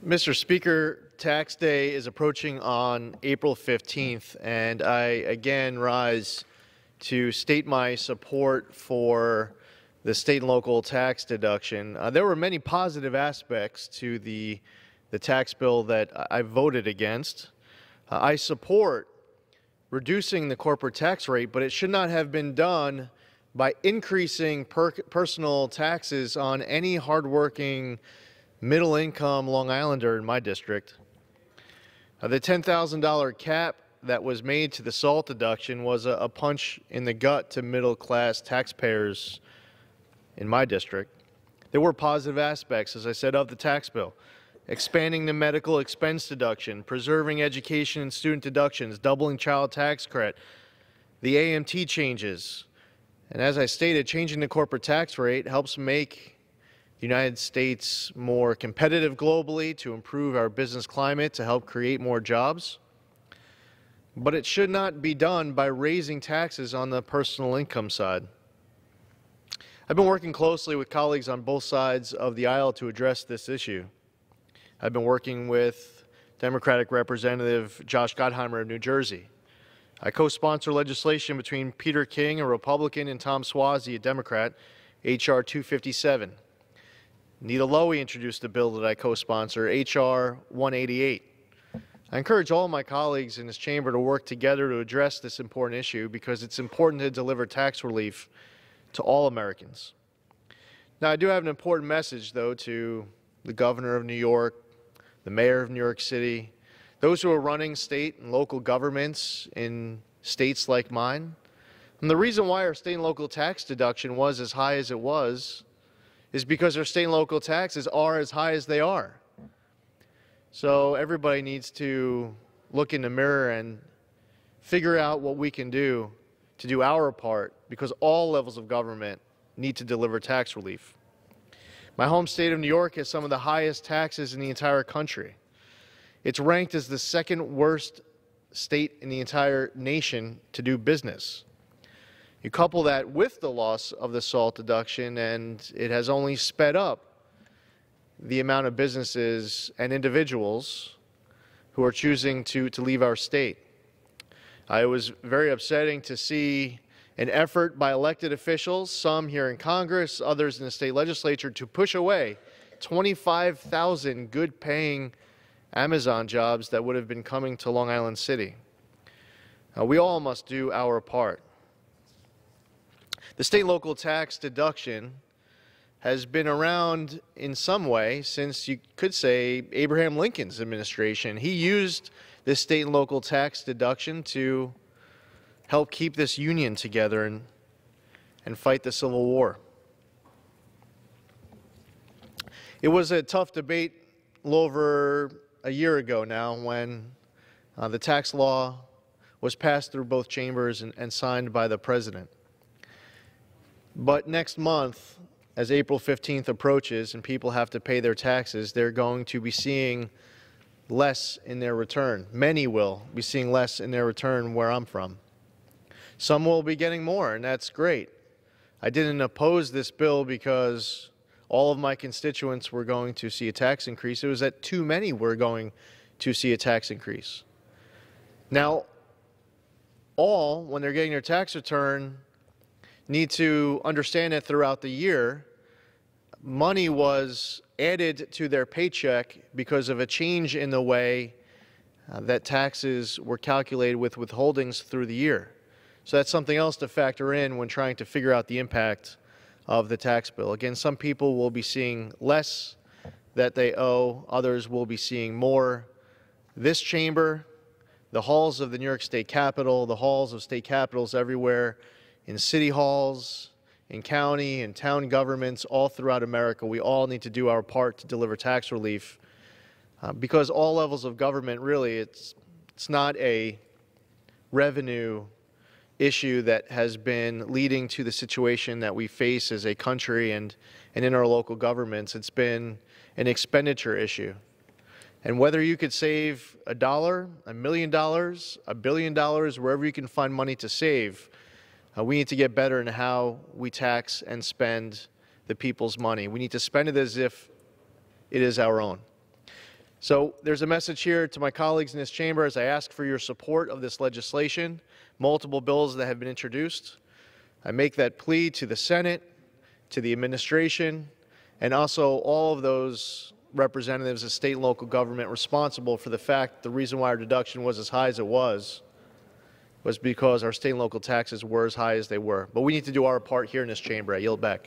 Mr. Speaker, Tax Day is approaching on April 15th, and I again rise to state my support for the state and local tax deduction. There were many positive aspects to the tax bill that I voted against. I support reducing the corporate tax rate, but it should not have been done by increasing personal taxes on any hardworking middle-income Long Islander in my district. The $10,000 cap that was made to the SALT deduction was a punch in the gut to middle-class taxpayers in my district. There were positive aspects, as I said, of the tax bill. Expanding the medical expense deduction, preserving education and student deductions, doubling child tax credit, the AMT changes, and as I stated, changing the corporate tax rate helps make the United States more competitive globally, to improve our business climate, to help create more jobs. But it should not be done by raising taxes on the personal income side. I've been working closely with colleagues on both sides of the aisle to address this issue. I've been working with Democratic Representative Josh Gottheimer of New Jersey. I co-sponsor legislation between Peter King, a Republican, and Tom Suozzi, a Democrat, H.R. 257. Nita Lowey introduced a bill that I co-sponsor, H.R. 188. I encourage all my colleagues in this chamber to work together to address this important issue, because it's important to deliver tax relief to all Americans. Now, I do have an important message, though, to the governor of New York, the mayor of New York City, those who are running state and local governments in states like mine. And the reason why our state and local tax deduction was as high as it was is because our state and local taxes are as high as they are. So everybody needs to look in the mirror and figure out what we can do to do our part, because all levels of government need to deliver tax relief. My home state of New York has some of the highest taxes in the entire country. It's ranked as the second worst state in the entire nation to do business. You couple that with the loss of the SALT deduction, and it has only sped up the amount of businesses and individuals who are choosing to leave our state. It was very upsetting to see an effort by elected officials, some here in Congress, others in the state legislature, to push away 25,000 good-paying Amazon jobs that would have been coming to Long Island City. We all must do our part. The state and local tax deduction has been around in some way since, you could say, Abraham Lincoln's administration. He used this state and local tax deduction to help keep this union together and fight the Civil War. It was a tough debate a little over a year ago now, when the tax law was passed through both chambers and signed by the President. But next month, as April 15th approaches and people have to pay their taxes, they're going to be seeing less in their return. Many will be seeing less in their return where I'm from. Some will be getting more, and that's great. I didn't oppose this bill because all of my constituents were going to see a tax increase. It was that too many were going to see a tax increase. Now, all, when they're getting their tax return, need to understand that throughout the year, money was added to their paycheck because of a change in the way that taxes were calculated with withholdings through the year. So that's something else to factor in when trying to figure out the impact of the tax bill. Again, some people will be seeing less that they owe, others will be seeing more. This chamber, the halls of the New York State Capitol, the halls of state capitals everywhere, in city halls, in county and town governments all throughout America, we all need to do our part to deliver tax relief, because all levels of government, really, it's not a revenue issue that has been leading to the situation that we face as a country and in our local governments. It's been an expenditure issue. And whether you could save $1, $1 million, $1 billion, wherever you can find money to save, we need to get better in how we tax and spend the people's money. We need to spend it as if it is our own. So there's a message here to my colleagues in this chamber as I ask for your support of this legislation, multiple bills that have been introduced. I make that plea to the Senate, to the administration, and also all of those representatives of state and local government responsible for the fact the reason why our deduction was as high as it was because our state and local taxes were as high as they were. But we need to do our part here in this chamber. I yield back.